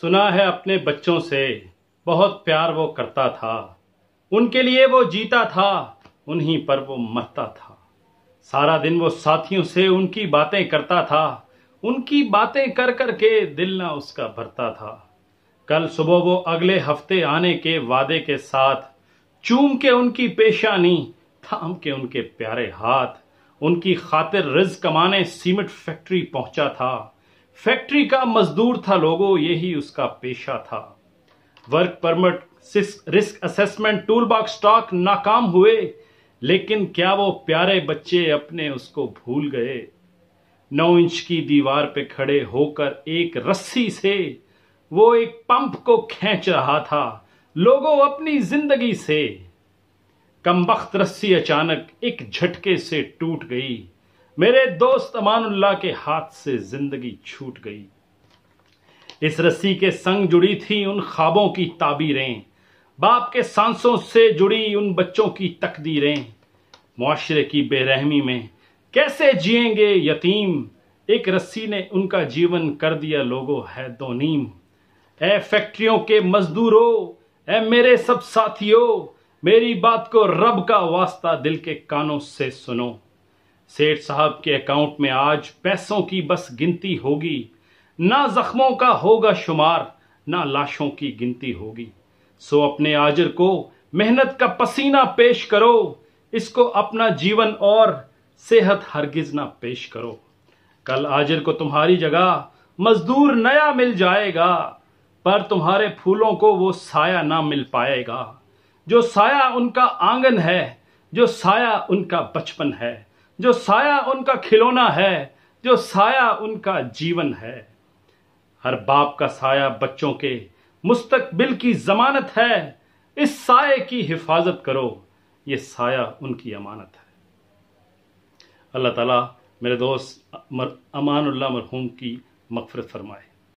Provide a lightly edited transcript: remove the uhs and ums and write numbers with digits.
सुना है अपने बच्चों से बहुत प्यार वो करता था, उनके लिए वो जीता था, उन्हीं पर वो मरता था। सारा दिन वो साथियों से उनकी बातें करता था, उनकी बातें कर कर के दिल ना उसका भरता था। कल सुबह वो अगले हफ्ते आने के वादे के साथ चूम के उनकी पेशानी, थाम के उनके प्यारे हाथ, उनकी खातिर रिज्क कमाने सीमेंट फैक्ट्री पहुंचा था। फैक्ट्री का मजदूर था लोगों, यही उसका पेशा था। Work permit, risk assessment, tool box stock नाकाम हुए, लेकिन क्या वो प्यारे बच्चे अपने उसको भूल गए? 9 इंच की दीवार पे खड़े होकर एक रस्सी से वो एक पंप को खींच रहा था लोगों अपनी जिंदगी से। कमबख्त रस्सी अचानक एक झटके से टूट गई, मेरे दोस्त अमानुल्लाह के हाथ से जिंदगी छूट गई। इस रस्सी के संग जुड़ी थी उन ख्वाबों की ताबीरें, बाप के सांसों से जुड़ी उन बच्चों की तकदीरें। मुआशरे की बेरहमी में कैसे जिएंगे यतीम, एक रस्सी ने उनका जीवन कर दिया लोगों है दो नीम। ए फैक्ट्रियों के मजदूरों, ए मेरे सब साथियों, मेरी बात को रब का वास्ता दिल के कानों से सुनो। सेठ साहब के अकाउंट में आज पैसों की बस गिनती होगी, ना जख्मों का होगा शुमार, ना लाशों की गिनती होगी। सो अपने आजिर को मेहनत का पसीना पेश करो, इसको अपना जीवन और सेहत हरगिज ना पेश करो। कल आजिर को तुम्हारी जगह मजदूर नया मिल जाएगा, पर तुम्हारे फूलों को वो साया ना मिल पाएगा। जो साया उनका आंगन है, जो साया उनका बचपन है, जो साया उनका खिलौना है, जो साया उनका जीवन है। हर बाप का साया बच्चों के मुस्तकबिल की जमानत है, इस साये की हिफाजत करो, ये साया उनकी अमानत है। अल्लाह ताला मेरे दोस्त अमानुल्लाह मरहूम की मग़फ़िरत फरमाए।